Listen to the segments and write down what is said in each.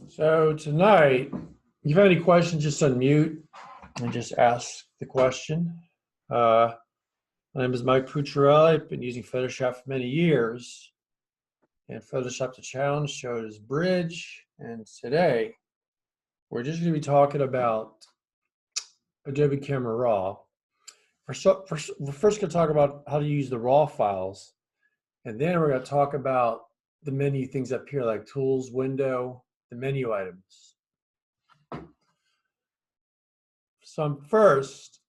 So tonight, if you have any questions, just unmute and just ask the question. My name is Mike Pucciarelli. I've been using Photoshop for many years. And Photoshop the Challenge shows bridge. And today, we're just going to be talking about Adobe Camera Raw. We're first going to talk about how to use the raw files. And then we're going to talk about the menu things up here like tools, window, the menu items. So I'm first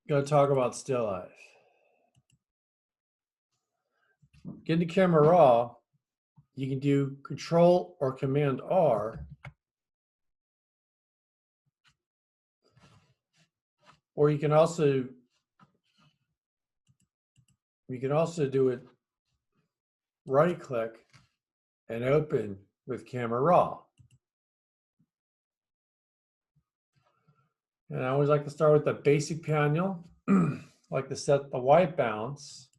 going to talk about still life. Get into Camera Raw, you can do Control or Command R, or you can also do it right click and open with Camera Raw. And I always like to start with the basic panel, like to set the white balance.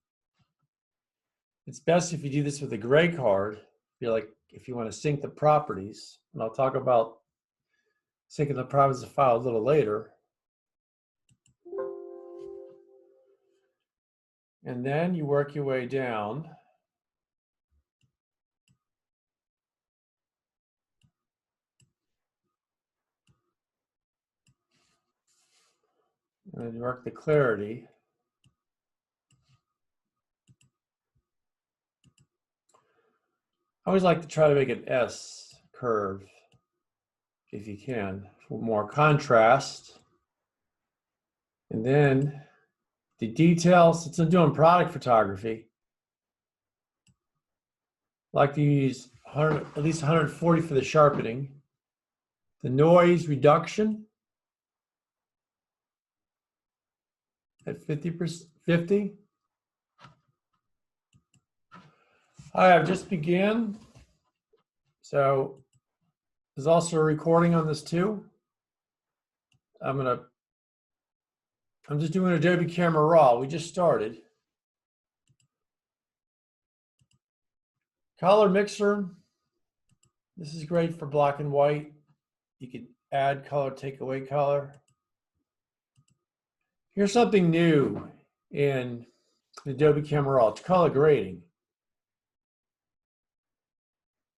It's best if you do this with a gray card, if you want to sync the properties. And I'll talk about syncing the properties of the file a little later. And then you work your way down. And then you work the clarity. I always like to try to make an S curve, if you can, for more contrast. And then the details, since I'm doing product photography, I like to use at least 140 for the sharpening. The noise reduction at 50%. I have just began, so there's also a recording on this too. I'm just doing Adobe Camera Raw. We just started. Color mixer. This is great for black and white. You can add color, take away color. Here's something new in Adobe Camera Raw. It's color grading.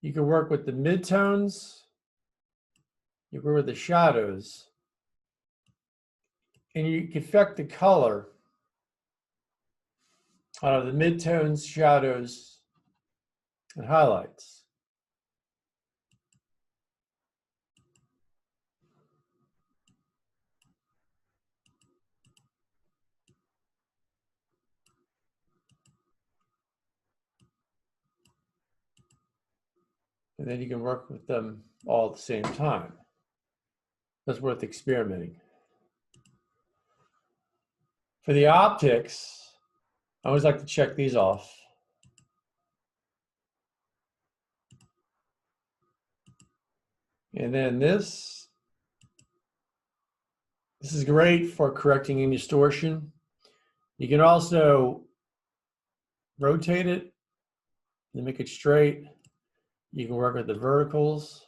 You can work with the midtones. You can work with the shadows. And you can affect the color out of the midtones, shadows, and highlights. And then you can work with them all at the same time. That's worth experimenting. For the optics, I always like to check these off. And then this is great for correcting any distortion. You can also rotate it and make it straight. You can work with the verticals.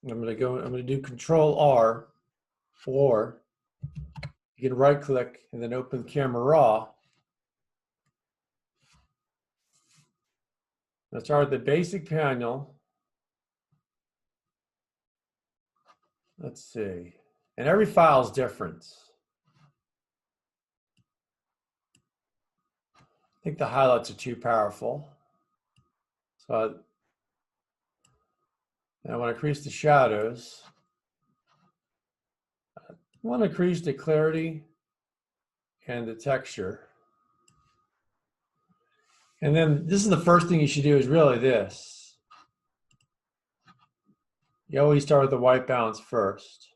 I'm going to do Control R, or you can right click and then open Camera Raw. Let's start with the basic panel. Let's see. And every file is different. I think the highlights are too powerful. So I want to increase the shadows. I want to increase the clarity and the texture. And then this is the first thing you should do is really this. You always start with the white balance first.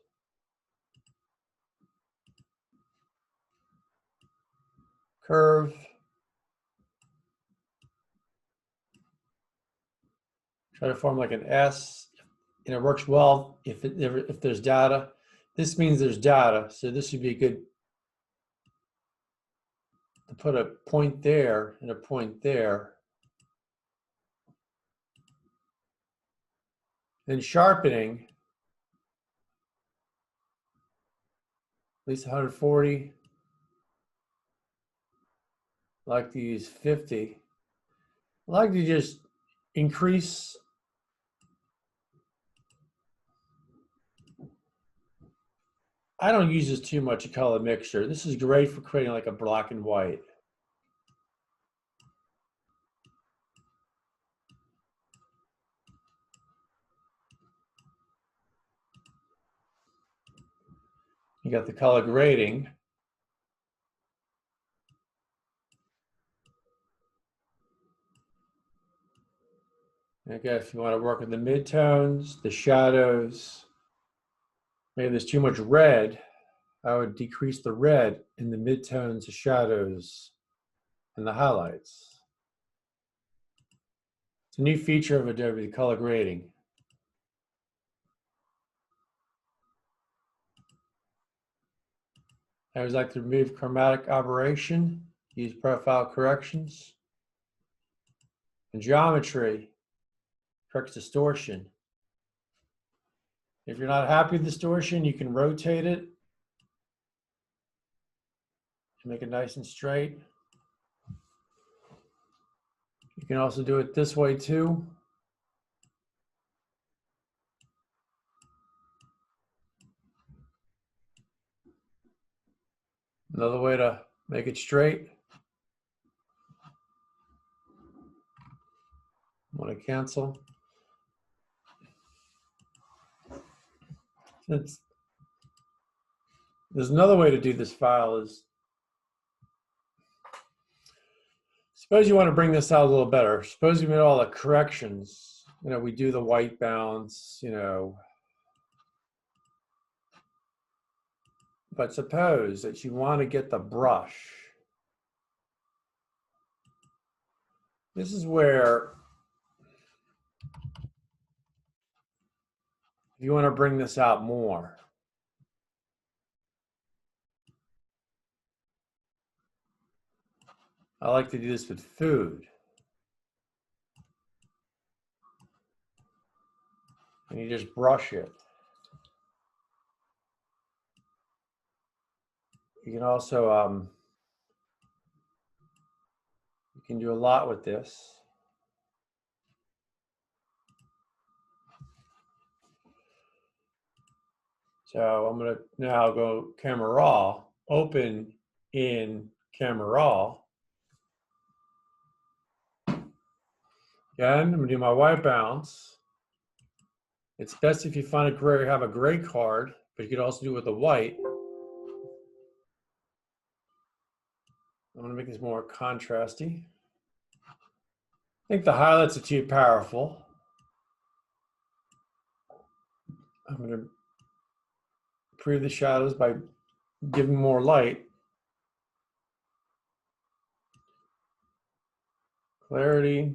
Curve. Try to form like an S, and it works well if there's data. This means there's data, so this would be a good to put a point there and a point there. Then sharpening, at least 140. I like to use 50. I like to just increase I don't use this too much a color mixture. This is great for creating like a black and white. You got the color grading. Okay, if you want to work with the midtones, the shadows, maybe there's too much red, I would decrease the red in the midtones, the shadows, and the highlights. It's a new feature of Adobe, the color grading. I always like to remove chromatic aberration, use profile corrections, and geometry corrects distortion. If you're not happy with distortion, you can rotate it to make it nice and straight. You can also do it this way too. Another way to make it straight. I want to cancel. There's another way to do this file is, suppose you want to bring this out a little better. Suppose you made all the corrections. You know, we do the white balance, you know. But suppose that you want to get the brush. This is where, if you want to bring this out more, I like to do this with food. And you just brush it. You can also, you can do a lot with this. So I'm going to now go Camera Raw, open in Camera Raw. Again, I'm going to do my white balance. It's best if you find a gray, have a gray card, but you could also do it with a white. I'm going to make this more contrasty. I think the highlights are too powerful. I'm going to improve the shadows by giving more light. Clarity.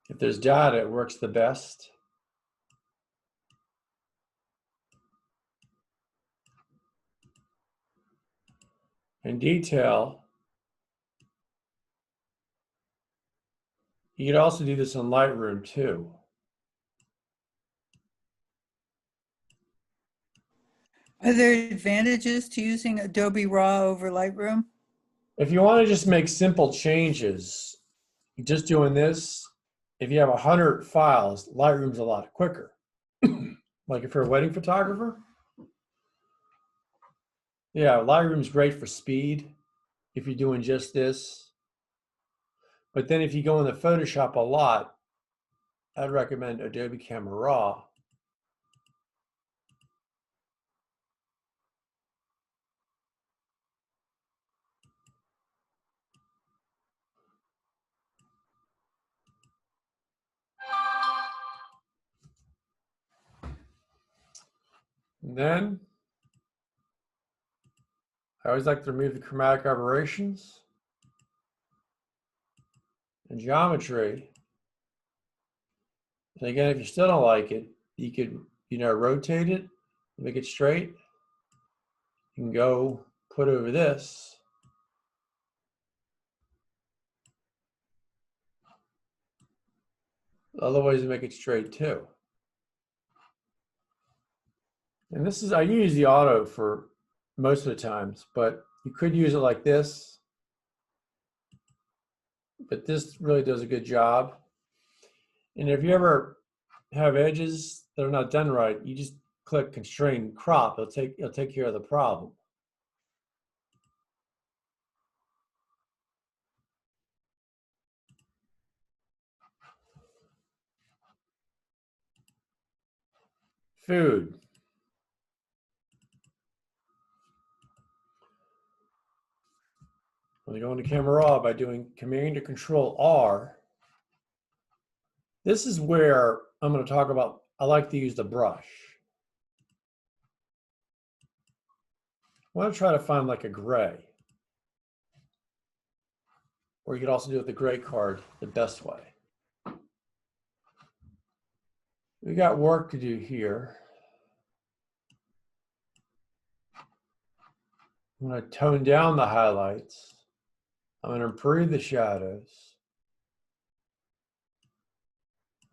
If there's data, it works the best. In detail, you could also do this in Lightroom too. Are there advantages to using Adobe Raw over Lightroom? If you want to just make simple changes, just doing this, if you have 100 files, Lightroom's a lot quicker. Like if you're a wedding photographer, yeah, Lightroom's great for speed if you're doing just this. But then if you go into Photoshop a lot, I'd recommend Adobe Camera Raw. And then I always like to remove the chromatic aberrations and geometry. And again, if you still don't like it, you could, rotate it, make it straight. You can go put over this. Other ways to make it straight too. And this is, I use the auto for most of the times, but you could use it like this. But this really does a good job. And if you ever have edges that are not done right, you just click constrain crop. It'll take care of the problem. Food. I'm going to go into Camera Raw by doing Command or Control R. This is where I'm going to talk about, I like to use the brush. I want to try to find like a gray. Or you could also do it with the gray card the best way. We got work to do here. I'm going to tone down the highlights. I'm going to improve the shadows.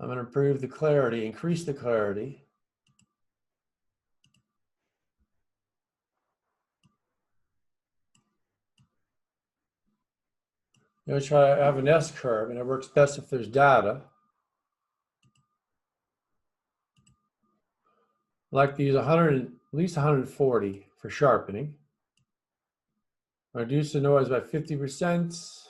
I'm going to improve the clarity, increase the clarity. I'm going to try to have an S curve, and it works best if there's data. I like to use 100, at least 140 for sharpening. Reduce the noise by 50%.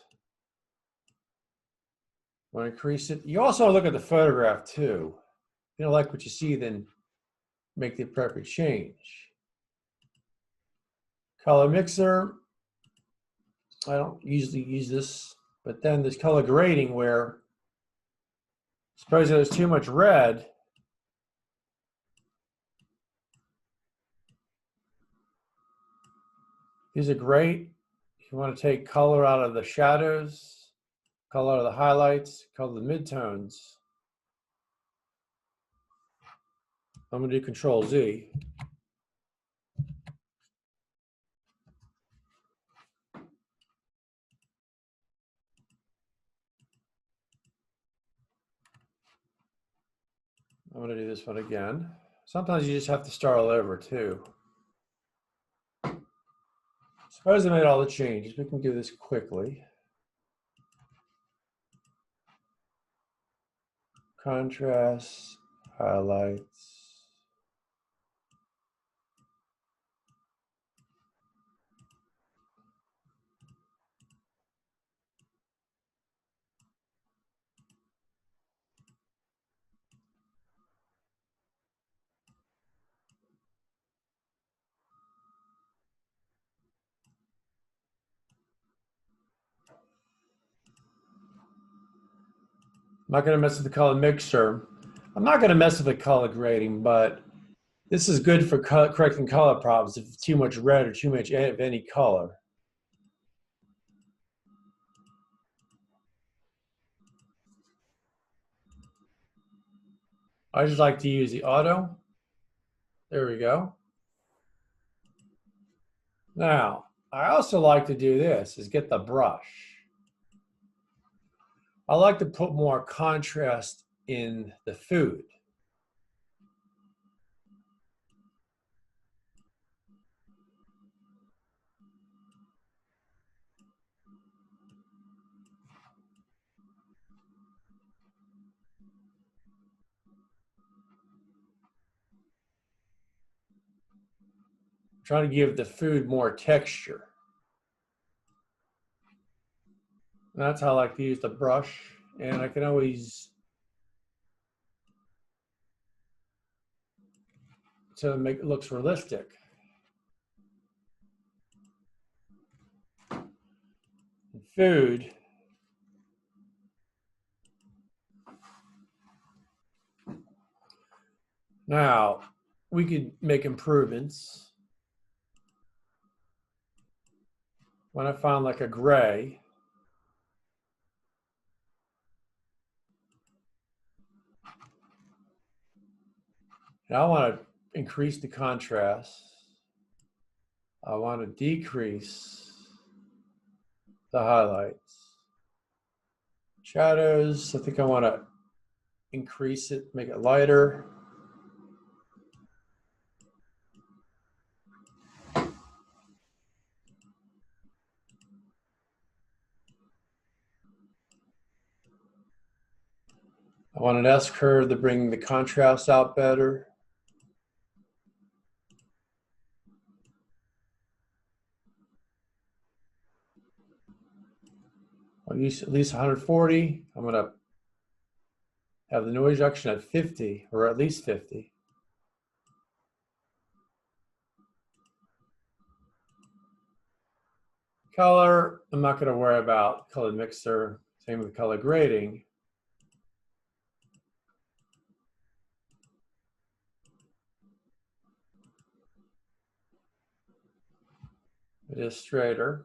Want to increase it. You also look at the photograph too. If you don't like what you see, then make the appropriate change. Color mixer. I don't usually use this, but then there's color grading where suppose there's too much red. These are great. If you want to take color out of the shadows, color out of the highlights, color the midtones. I'm going to do Control Z. I'm going to do this one again. Sometimes you just have to start all over too. Suppose I made all the changes. We can do this quickly. Contrast, highlights. I'm not going to mess with the color mixer. I'm not going to mess with the color grading, but this is good for correcting color problems if it's too much red or too much of any color. I just like to use the auto. There we go. Now, I also like to do this, is get the brush. I like to put more contrast in the food. I'm trying to give the food more texture. And that's how I like to use the brush. And I can always, so make it looks realistic. Food. Now, we could make improvements. When I found like a gray, And I want to increase the contrast. I want to decrease the highlights. Shadows, I think I want to increase it, make it lighter. I want an S curve to bring the contrast out better. I'll use at least 140. I'm going to have the noise reduction at 50, or at least 50. Color, I'm not going to worry about color mixer. Same with color grading. It is straighter.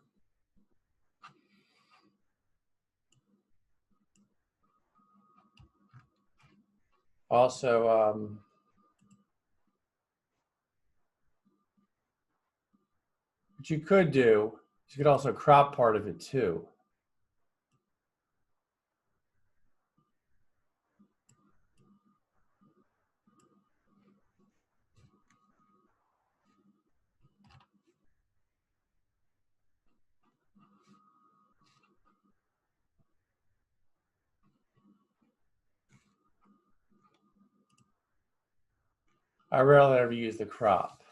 Also, what you could do is you could also crop part of it too. I rarely ever use the crop.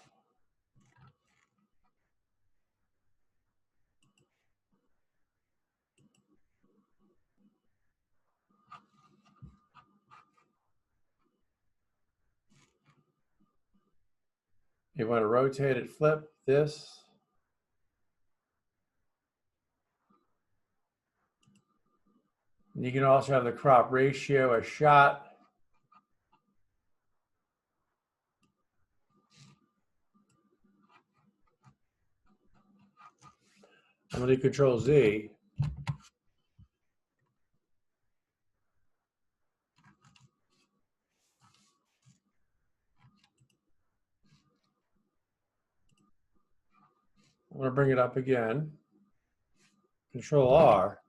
You want to rotate it, flip this. And you can also have the crop ratio a shot. I'm going to do Control Z. I'm going to bring it up again. Control R.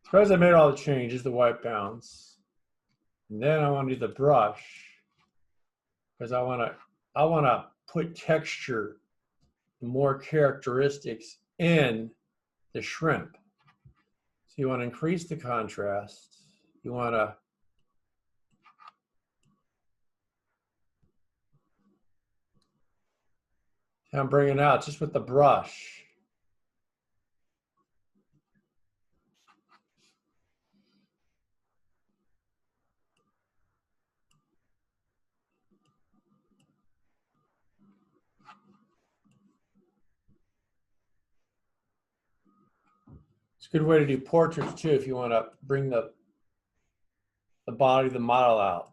Suppose I made all the changes, the white balance. And then I want to do the brush because I want to put texture, more characteristics in the shrimp. So you want to increase the contrast. You want to I'm bringing it out just with the brush. It's a good way to do portraits too if you want to bring the body of the model out.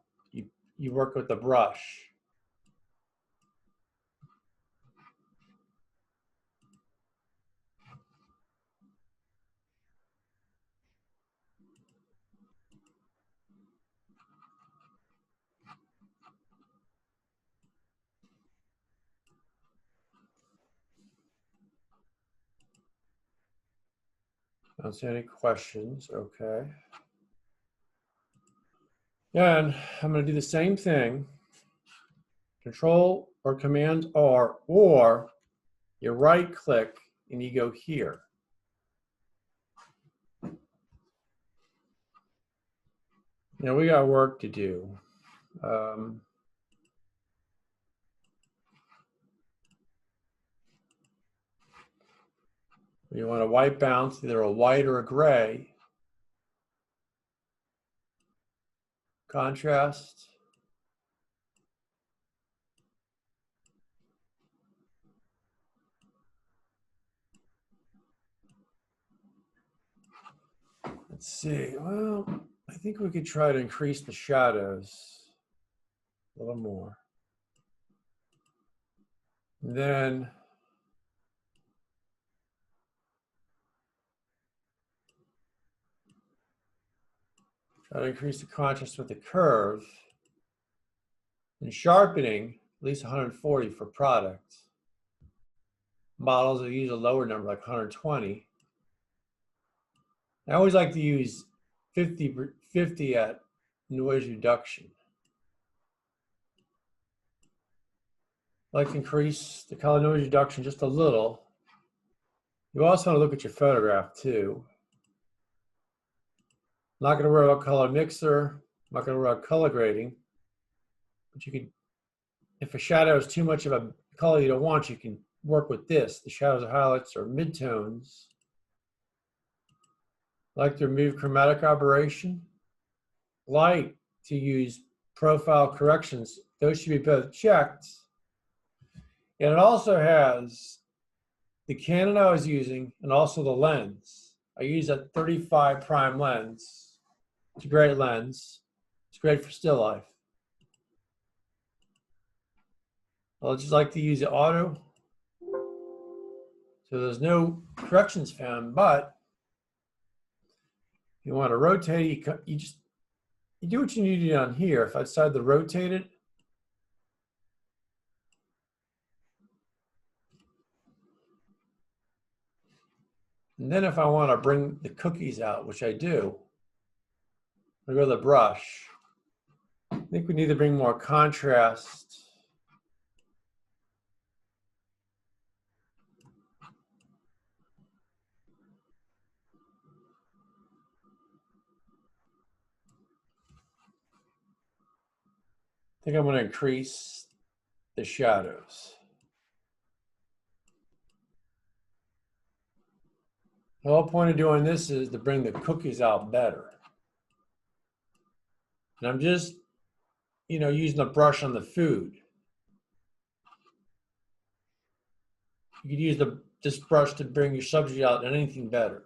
You work with the brush. I don't see any questions. Okay. And I'm going to do the same thing. Control or Command R, or you right click and you go here. Now we got work to do. You want a white bounce, either a white or a gray. Contrast. Let's see. Well, I think we could try to increase the shadows a little more. And then Try to increase the contrast with the curve. And sharpening, at least 140 for products. Models will use a lower number, like 120. I always like to use 50 at noise reduction. I like to increase the color noise reduction just a little. You also want to look at your photograph too. I'm not going to worry about color mixer. I'm not going to worry about color grading. But you can, if a shadow is too much of a color you don't want, you can work with this. The shadows and highlights or midtones. I like to remove chromatic aberration. Like to use profile corrections. Those should be both checked. And it also has the Canon I was using and also the lens. I use a 35 prime lens. It's a great lens. It's great for still life. I'll just like to use the auto. So there's no corrections found, but if you want to rotate it, you do what you need to do down here. If I decide to rotate it, and then if I want to bring the cookies out, which I do, I go to the brush. I think we need to bring more contrast. I think I'm going to increase the shadows. The whole point of doing this is to bring the cookies out better. And I'm just, using a brush on the food. You could use this brush to bring your subject out and anything better.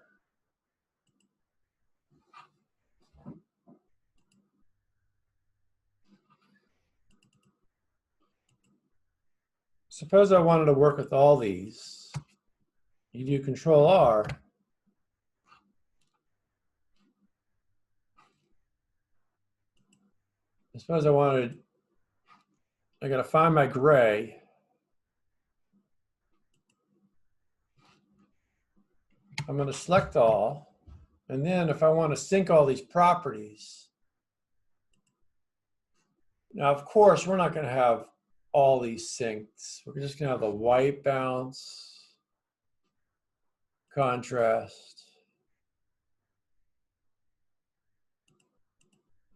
Suppose I wanted to work with all these. You do Control R. I suppose I got to find my gray. I'm going to select all. And then if I want to sync all these properties. Now, of course, we're not going to have all these synced. We're just going to have the white balance, contrast.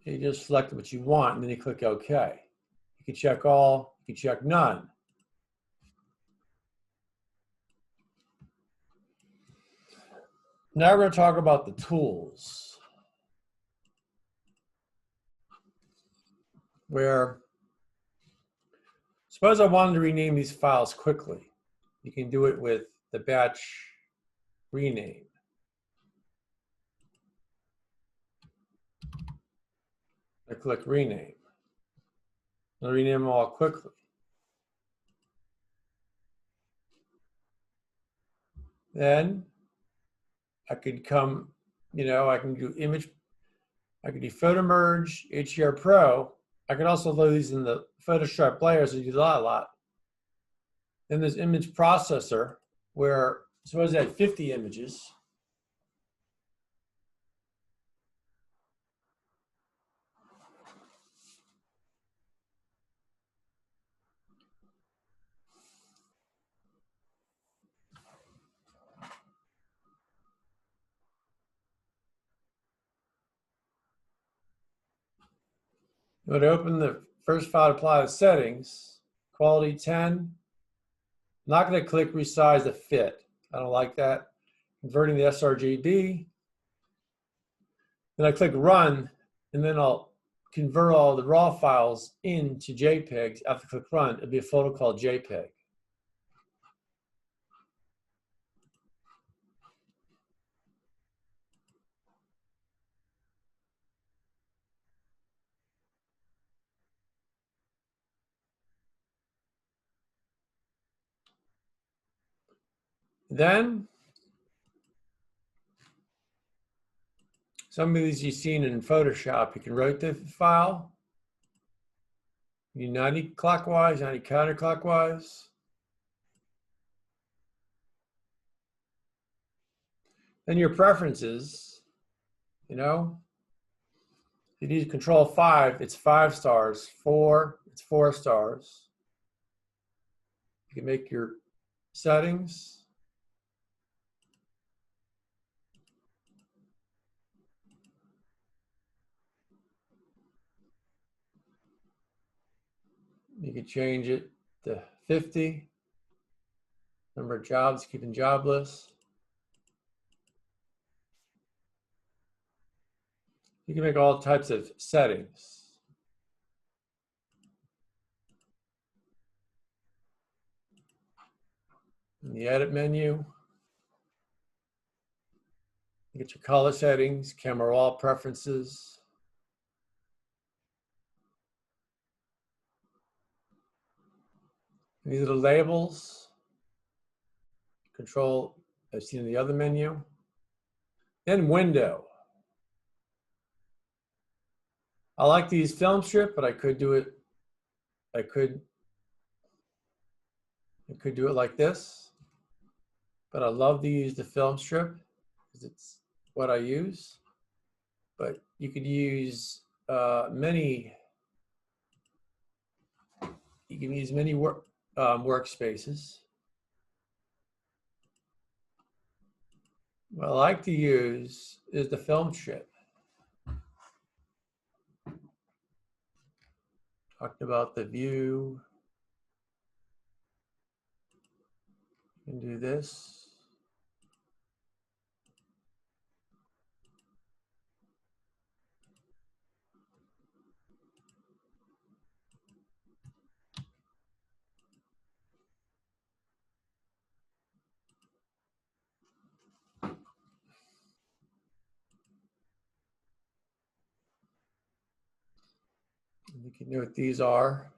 You just select what you want, and then you click OK. You can check all, you can check none. Now we're going to talk about the tools. Where, suppose I wanted to rename these files quickly. You can do it with the batch rename. I click rename. I'll rename them all quickly. Then I could come, I can do image, I could do photo merge, HDR Pro. I can also load these in the Photoshop layers and do that a lot. Then there's image processor, where suppose I had 50 images. I'm going to open the first file to apply the settings, quality 10. I'm not going to click resize the fit. I don't like that. Converting the sRGB. Then I click run, and then I'll convert all the raw files into JPEGs. After I click run, it'll be a photo called JPEG. Then, Some of these you've seen in Photoshop. You can rotate the file. You 90 clockwise, 90 counterclockwise. Then your preferences, you know. You need control 5, it's 5 stars. 4, it's 4 stars. You can make your settings. You can change it to 50. Number of jobs, keeping jobless. You can make all types of settings. In the edit menu, you get your color settings, camera raw preferences. These are the labels. Control, I've seen in the other menu. Then window. I like to use film strip, but I could do it. I could do it like this. But I love to use the film strip because it's what I use. But you could use many. You can use many workspaces. What I like to use is the film strip. Talked about the view. You can do this. You can know what these are.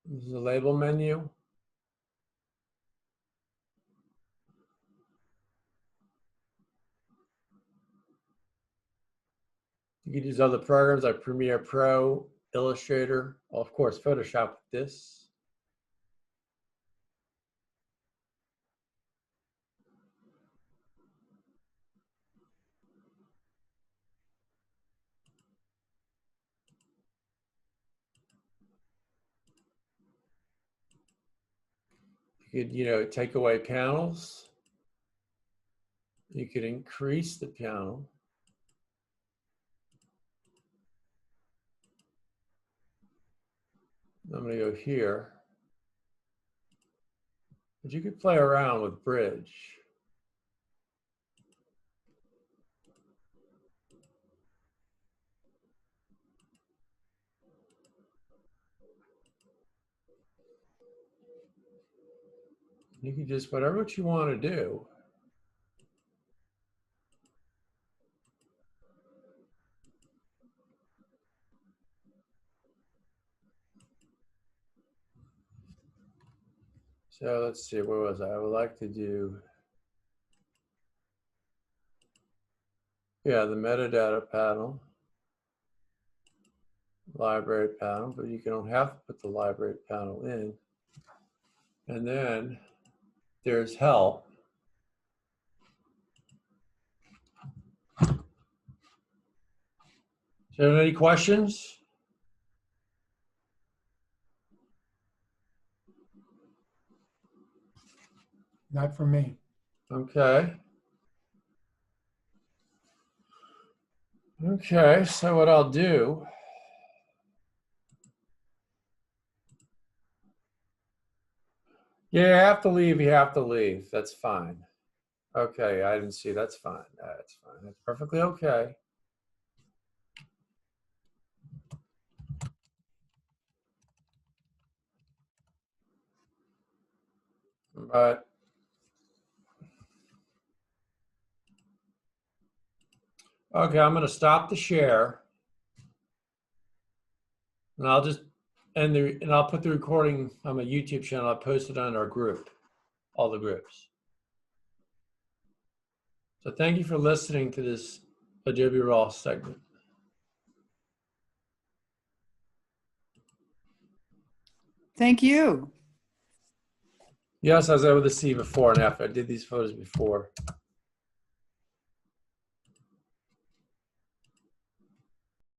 This is the label menu. You can use other programs like Premiere Pro, Illustrator, of course, Photoshop with this. You could, take away panels. You could increase the panel. I'm going to go here. But you could play around with bridge. You can just whatever you want to do. So let's see, where was I? I would like to do, yeah, the metadata panel, library panel, but you don't have to put the library panel in. And then there's help. Do you have any questions? Not for me. Okay. Okay, so what I'll do, yeah, you have to leave, you have to leave. That's fine. Okay, I didn't see, that's fine. That's fine. That's perfectly okay. But okay, I'm going to stop the share. And I'll just and I'll put the recording on my YouTube channel. I'll post it on our group, all the groups. So thank you for listening to this Adobe Raw segment. Thank you. Yes, I was able to see before and after. I did these photos before.